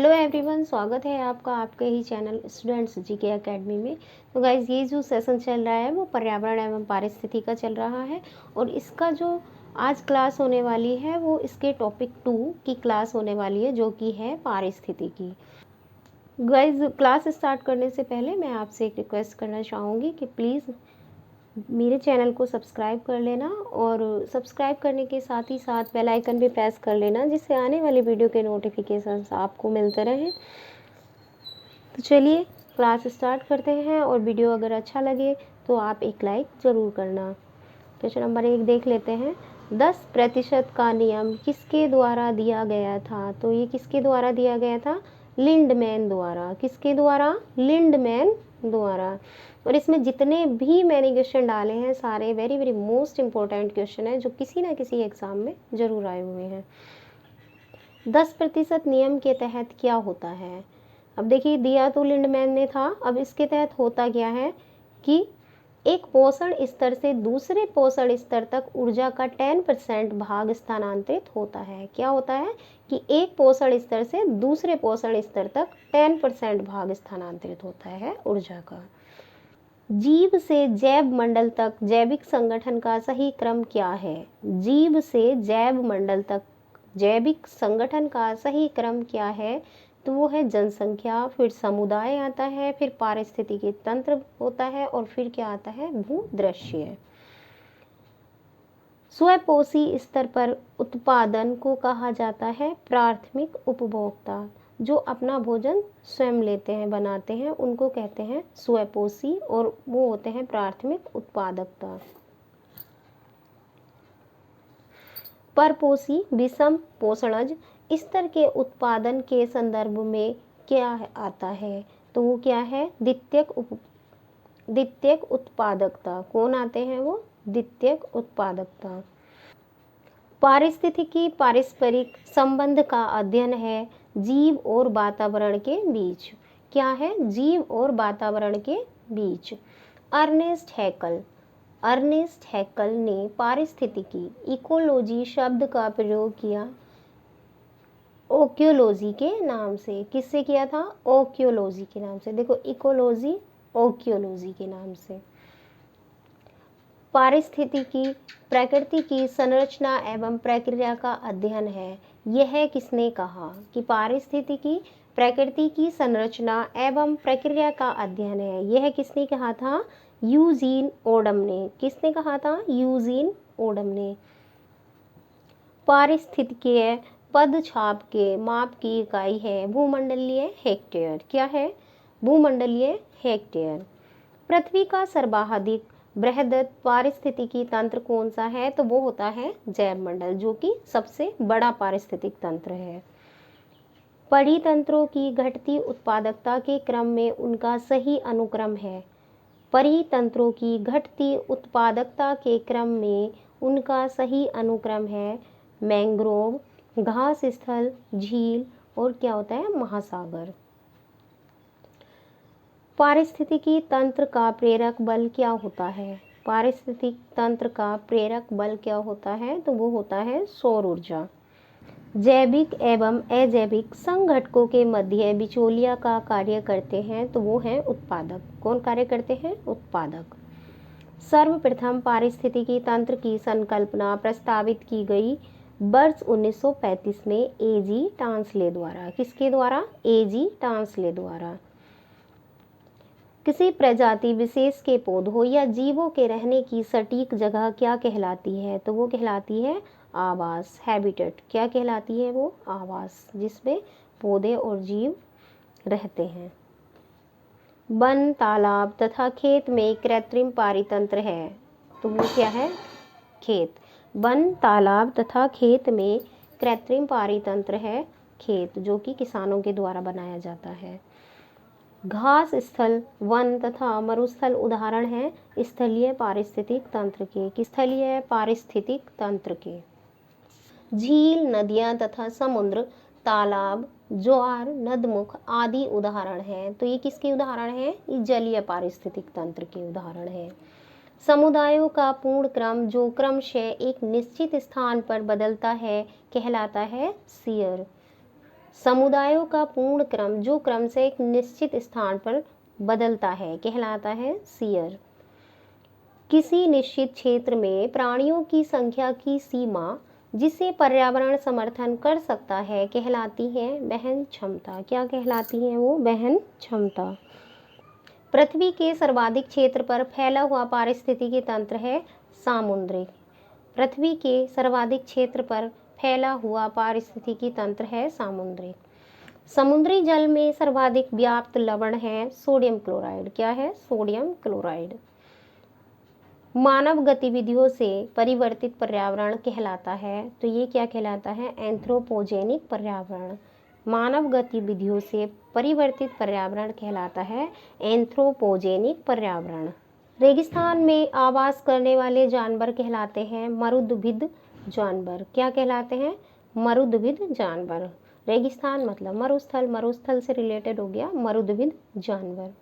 Hello everyone, स्वागत है आपका आपके ही चैनल स्टूडेंट्स जीके एकेडमी में। तो गाइज, ये जो सेशन चल रहा है वो पर्यावरण एवं पारिस्थितिकी का चल रहा है और इसका जो आज क्लास होने वाली है वो इसके टॉपिक 2 की क्लास होने वाली है, जो कि है पारिस्थितिकी। गाइज, क्लास स्टार्ट करने से पहले मैं आपसे एक रिक्वेस्ट करना चाहूँगी कि प्लीज़ मेरे चैनल को सब्सक्राइब कर लेना और सब्सक्राइब करने के साथ ही साथ बेल आइकन भी प्रेस कर लेना, जिससे आने वाली वीडियो के नोटिफिकेशंस आपको मिलते रहें। तो चलिए क्लास स्टार्ट करते हैं, और वीडियो अगर अच्छा लगे तो आप एक लाइक ज़रूर करना। क्वेश्चन नंबर 1 देख लेते हैं। 10% का नियम किसके द्वारा दिया गया था? तो ये किसके द्वारा दिया गया था? लिंडमैन द्वारा। किसके द्वारा? लिंडमैन द्वारा। और इसमें जितने भी मैंने क्वेश्चन डाले हैं सारे very very most important question है, जो किसी ना किसी एग्जाम में जरूर आए हुए हैं। 10% नियम के तहत क्या होता है? अब देखिए, दिया तो लिंडमैन ने था। अब इसके तहत होता क्या है कि एक पोषण स्तर से दूसरे पोषण स्तर तक ऊर्जा का 10% भाग स्थानांतरित होता है। क्या होता है कि एक पोषण स्तर से दूसरे पोषण स्तर तक 10% भाग स्थानांतरित होता है ऊर्जा का। जीव से जैव मंडल तक जैविक संगठन का सही क्रम क्या है? जीव से जैव मंडल तक जैविक संगठन का सही क्रम क्या है? तो वो है जनसंख्या, फिर समुदाय आता है, फिर पारिस्थितिकी तंत्र होता है, और फिर क्या आता है? भूदृश्य। स्वपोषी स्तर पर उत्पादन को कहा जाता है प्राथमिक उपभोक्ता। जो अपना भोजन स्वयं लेते हैं, बनाते हैं, उनको कहते हैं स्वपोषी, और वो होते हैं प्राथमिक उत्पादकता। परपोषी विषम पोषणज स्तर के उत्पादन के संदर्भ में क्या आता है? तो वो क्या है? द्वितीयक उत्पादकता। कौन आते हैं वो? द्वितीयक उत्पादकता। पारिस्थितिकी पारस्परिक संबंध का अध्ययन है जीव और वातावरण के बीच। क्या है? जीव और वातावरण के बीच। अर्नेस्ट हैकल ने पारिस्थितिकी इकोलॉजी शब्द का प्रयोग किया ओक्योलॉजी के नाम से। किससे किया था? ओक्योलॉजी के नाम से। देखो, इकोलॉजी ओक्योलॉजी के नाम से। पारिस्थितिकी प्रकृति की संरचना एवं प्रक्रिया का अध्ययन है। यह किसने कहा कि पारिस्थितिकी प्रकृति की संरचना एवं प्रक्रिया का अध्ययन है? यह किसने कहा था? यूजीन ओडम ने। किसने कहा था? यूजीन ओडम ने। पारिस्थितिकीय पदछाप के माप की इकाई है भूमंडलीय हेक्टेयर। क्या है? भूमंडलीय हेक्टेयर। पृथ्वी का सर्वाधिक बृहद पारिस्थितिकी तंत्र कौन सा है? तो वो होता है जैव मंडल, जो कि सबसे बड़ा पारिस्थितिक तंत्र है। परितंत्रों की घटती उत्पादकता के क्रम में उनका सही अनुक्रम है। परितंत्रों की घटती उत्पादकता के क्रम में उनका सही अनुक्रम है मैंग्रोव, घास स्थल, झील, और क्या होता है? महासागर। पारिस्थितिकी तंत्र का प्रेरक बल क्या होता है? पारिस्थितिक तंत्र का प्रेरक बल क्या होता है? तो वो होता है सौर ऊर्जा। जैविक एवं अजैविक संघटकों के मध्य बिचौलिया का कार्य करते हैं, तो वो है उत्पादक। कौन कार्य करते हैं? उत्पादक। सर्वप्रथम पारिस्थितिकी तंत्र की संकल्पना प्रस्तावित की गई वर्ष 1935 में एजी टांसले द्वारा। किसके द्वारा? एजी टांसले द्वारा। किसी प्रजाति विशेष के पौधों या जीवों के रहने की सटीक जगह क्या कहलाती है? तो वो कहलाती है आवास, हैबिटेट। क्या कहलाती है वो? आवास, जिसमें पौधे और जीव रहते हैं। वन, तालाब तथा खेत में कृत्रिम पारितंत्र है, तो वो क्या है? खेत। वन, तालाब तथा खेत में कृत्रिम पारितंत्र है खेत, जो कि किसानों के द्वारा बनाया जाता है। घास स्थल, वन तथा मरुस्थल उदाहरण हैं स्थलीय पारिस्थितिक तंत्र के। स्थलीय पारिस्थितिक तंत्र के। झील, नदियां तथा समुद्र, तालाब, ज्वार, नदमुख आदि उदाहरण हैं। तो ये किसके उदाहरण हैं? ये जलीय पारिस्थितिक तंत्र के उदाहरण हैं। समुदायों का पूर्ण क्रम जो क्रमशः एक निश्चित स्थान पर बदलता है कहलाता है शियर। समुदायों का पूर्ण क्रम जो क्रम से एक निश्चित स्थान पर बदलता है कहलाता है सीयर। किसी निश्चित क्षेत्र में प्राणियों की संख्या की सीमा जिसे पर्यावरण समर्थन कर सकता है कहलाती है वहन क्षमता। क्या कहलाती है वो? वहन क्षमता। पृथ्वी के सर्वाधिक क्षेत्र पर फैला हुआ पारिस्थितिकी तंत्र है सामुद्रिक। पृथ्वी के सर्वाधिक क्षेत्र पर फैला हुआ पारिस्थितिकी तंत्र है सामुद्रिक। समुद्री जल में सर्वाधिक व्याप्त लवण है सोडियम क्लोराइड। क्या है? Sodium chloride. मानव गतिविधियों से परिवर्तित पर्यावरण कहलाता है, तो ये क्या कहलाता है? एंथ्रोपोजेनिक पर्यावरण। मानव गतिविधियों से परिवर्तित पर्यावरण कहलाता है एंथ्रोपोजेनिक पर्यावरण। रेगिस्तान में आवास करने वाले जानवर कहलाते हैं मरुद्भिद जानवर। क्या कहलाते हैं? मरुद्भिद जानवर। रेगिस्तान मतलब मरुस्थल, मरुस्थल से रिलेटेड हो गया मरुद्भिद जानवर।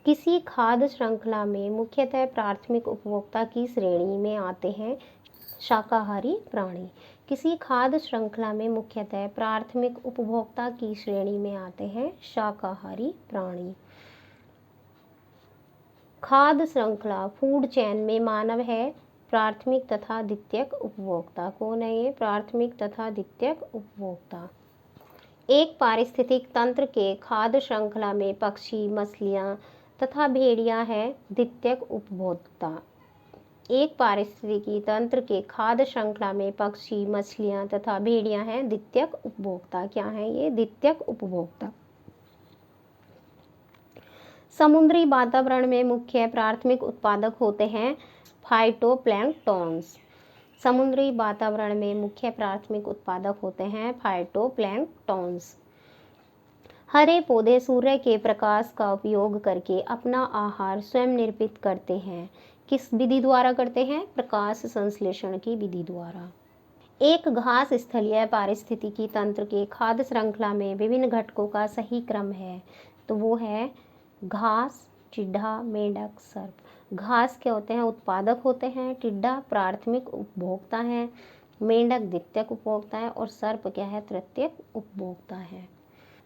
किसी खाद्य श्रृंखला में मुख्यतः प्राथमिक उपभोक्ता की श्रेणी में आते हैं शाकाहारी प्राणी। किसी खाद्य श्रृंखला में मुख्यतः प्राथमिक उपभोक्ता की श्रेणी में आते हैं शाकाहारी प्राणी। खाद्य श्रृंखला फूड चेन में मानव है प्राथमिक तथा द्वितीयक उपभोक्ता। कौन है ये? प्राथमिक तथा द्वितीयक उपभोक्ता। एक पारिस्थितिक तंत्र के खाद्य श्रृंखला में पक्षी, मछलियां तथा भेड़िया है द्वितीयक उपभोक्ता। एक पारिस्थितिकी तंत्र के खाद्य श्रृंखला में पक्षी, मछलियां तथा भेड़िया हैं द्वितीयक उपभोक्ता। क्या है ये? द्वितीयक उपभोक्ता। समुद्री वातावरण में मुख्य प्राथमिक उत्पादक होते हैं फाइटोप्लैंक्टॉन्स। समुद्री वातावरण में मुख्य प्राथमिक उत्पादक होते हैं फाइटोप्लैंक्टॉन्स। हरे पौधे सूर्य के प्रकाश का उपयोग करके अपना आहार स्वयं निर्मित करते हैं। किस विधि द्वारा करते हैं? प्रकाश संश्लेषण की विधि द्वारा। एक घास स्थलीय पारिस्थितिकी तंत्र के खाद्य श्रृंखला में विभिन्न घटकों का सही क्रम है, तो वो है घास, टिड्डा, मेंढक, सर्प। घास क्या होते हैं? उत्पादक होते हैं। टिड्डा प्राथमिक उपभोक्ता है। मेंढक द्वितीयक उपभोक्ता है और सर्प क्या है? तृतीयक उपभोक्ता है।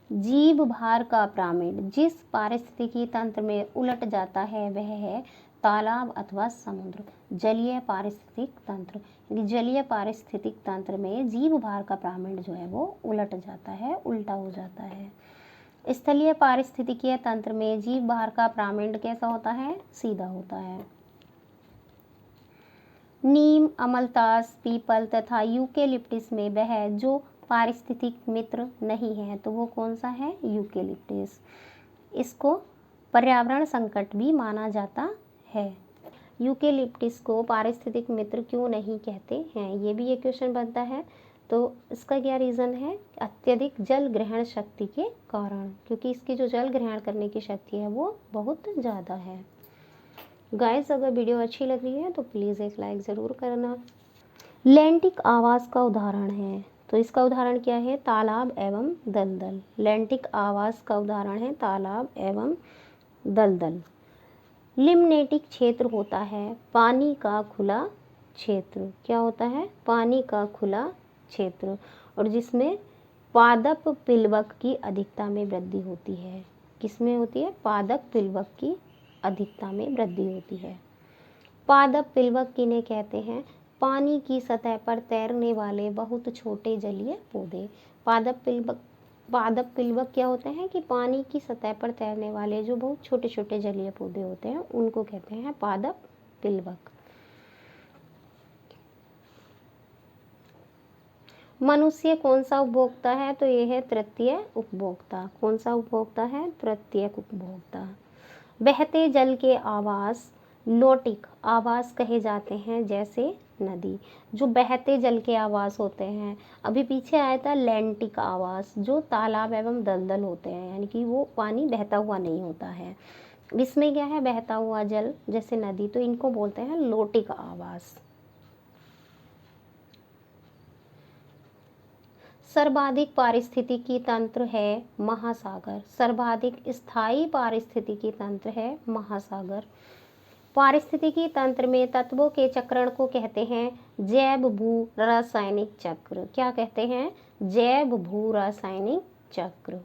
जीव भार का पिरामिड जिस पारिस्थितिकी तंत्र में उलट जाता है वह है तालाब अथवा समुद्र। जलीय पारिस्थितिक तंत्र, जलीय पारिस्थितिक तंत्र में जीव भार का पिरामिड जो है वो उलट जाता है, उल्टा हो जाता है। स्थलीय पारिस्थितिकीय तंत्र में जीव भार का पिरामिड कैसा होता है? सीधा होता है। नीम, अमलतास, पीपल तथा यूकेलिप्टिस में वह जो पारिस्थितिक मित्र नहीं है, तो वो कौन सा है? यूकेलिप्टिस। इसको पर्यावरण संकट भी माना जाता है। यूकेलिप्टिस को पारिस्थितिक मित्र क्यों नहीं कहते हैं? ये भी एक क्वेश्चन बनता है। तो इसका क्या रीज़न है? अत्यधिक जल ग्रहण शक्ति के कारण, क्योंकि इसकी जो जल ग्रहण करने की शक्ति है वो बहुत ज़्यादा है। गाइस, अगर वीडियो अच्छी लग रही है तो प्लीज़ एक लाइक ज़रूर करना। लैंटिक आवास का उदाहरण है, तो इसका उदाहरण क्या है? तालाब एवं दलदल। लैंटिक आवास का उदाहरण है तालाब एवं दलदल। लिम्नेटिक क्षेत्र होता है पानी का खुला क्षेत्र। क्या होता है? पानी का खुला क्षेत्र, और जिसमें पादप पिलवक की अधिकता में वृद्धि होती है। किसमें होती है? पादप पिलवक की अधिकता में वृद्धि होती है। पादप पिलवक किन्हें कहते हैं? पानी की सतह पर तैरने वाले बहुत छोटे जलीय पौधे। पादप पिलवक क्या होते हैं? कि पानी की सतह पर तैरने वाले जो बहुत छोटे छोटे जलीय पौधे होते हैं उनको कहते हैं पादप पिलवक। मनुष्य कौन सा उपभोक्ता है? तो ये है तृतीय उपभोक्ता। कौन सा उपभोक्ता है? तृतीयक उपभोक्ता। बहते जल के आवास लोटिक आवास कहे जाते हैं, जैसे नदी। जो बहते जल के आवास होते हैं, अभी पीछे आया था लैंटिक आवास, जो तालाब एवं दलदल होते हैं, यानी कि वो पानी बहता हुआ नहीं होता है। इसमें क्या है? बहता हुआ जल, जैसे नदी, तो इनको बोलते हैं लोटिक आवास। सर्वाधिक पारिस्थितिकी तंत्र है महासागर। सर्वाधिक स्थायी पारिस्थितिकी तंत्र है महासागर। पारिस्थितिकी तंत्र में तत्वों के चक्रण को कहते हैं जैव भू रासायनिक चक्र। क्या कहते हैं? जैव भू रासायनिक चक्र।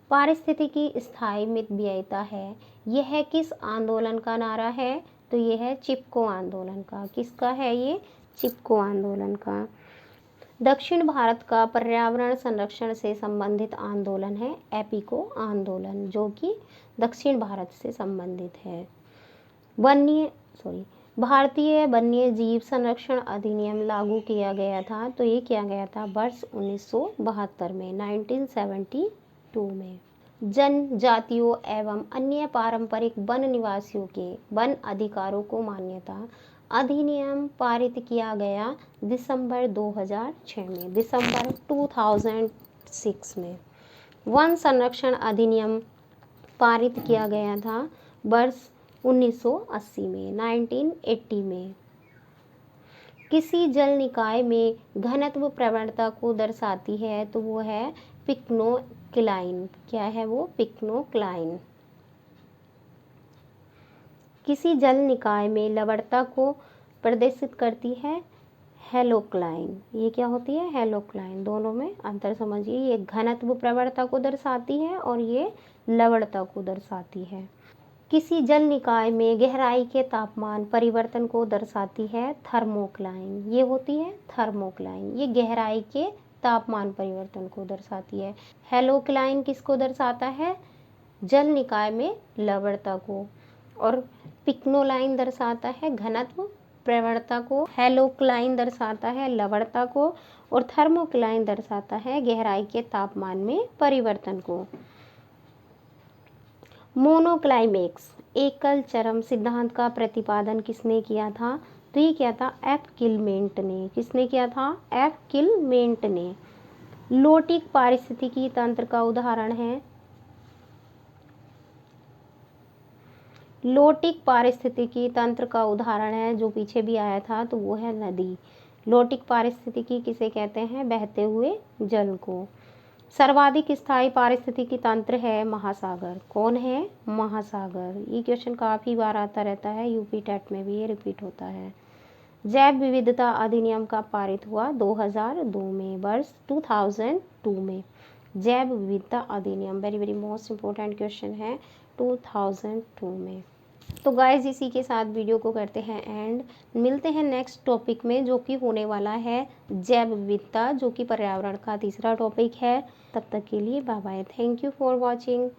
पारिस्थितिकी स्थायी मितव्ययिता है, यह किस आंदोलन का नारा है? तो यह है चिपको आंदोलन का। किसका है ये? चिपको आंदोलन का। दक्षिण भारत का पर्यावरण संरक्षण से संबंधित आंदोलन है एपिको आंदोलन, जो कि दक्षिण भारत से संबंधित है। भारतीय वन्य जीव संरक्षण अधिनियम लागू किया गया था, तो ये किया गया था वर्ष 1972 में, 1972 में। जनजातियों एवं अन्य पारंपरिक वन निवासियों के वन अधिकारों को मान्यता अधिनियम पारित किया गया दिसंबर 2006 में, दिसंबर 2006 में। वन संरक्षण अधिनियम पारित किया गया था वर्ष 1980 में, 1980 में। किसी जल निकाय में घनत्व प्रवणता को दर्शाती है, तो वो है पिक्नोक्लाइन। क्या है वो? पिक्नोक्लाइन। किसी जल निकाय में लवणता को प्रदर्शित करती है हेलोक्लाइन। ये क्या होती है? हेलोक्लाइन। दोनों में अंतर समझिए, ये घनत्व प्रवणता को दर्शाती है और ये लवणता को दर्शाती है। किसी जल निकाय में गहराई के तापमान परिवर्तन को दर्शाती है थर्मोक्लाइन। ये होती है थर्मोक्लाइन, ये गहराई के तापमान परिवर्तन को दर्शाती है। हेलोक्लाइन किसको दर्शाता है? जल निकाय में लवणता को। और पिक्नोलाइन दर्शाता है घनत्व प्रवणता को, हेलोक्लाइन दर्शाता है लवणता को, और थर्मोक्लाइन दर्शाता है गहराई के तापमान में परिवर्तन को। मोनोक्लाइमेक्स एकल चरम सिद्धांत का प्रतिपादन किसने किया था? तो ये किया था एफ किलमेंट ने। किसने किया था? एफ किलमेंट ने। लोटिक पारिस्थितिकी तंत्र का उदाहरण है, लोटिक पारिस्थितिकी तंत्र का उदाहरण है जो पीछे भी आया था, तो वो है नदी। लोटिक पारिस्थितिकी किसे कहते हैं? बहते हुए जल को। सर्वाधिक स्थायी पारिस्थितिकी तंत्र है महासागर। कौन है? महासागर। ये क्वेश्चन काफ़ी बार आता रहता है, यूपी टेट में भी ये रिपीट होता है। जैव विविधता अधिनियम का पारित हुआ 2002 में, वर्ष 2002 में। जैव विविधता अधिनियम very very most important question है 2002 में। तो गाइज इसी के साथ वीडियो को करते हैं एंड। मिलते हैं नेक्स्ट टॉपिक में, जो कि होने वाला है जैव विविधता, जो कि पर्यावरण का तीसरा टॉपिक है। तब तक के लिए bye bye. Thank you for watching.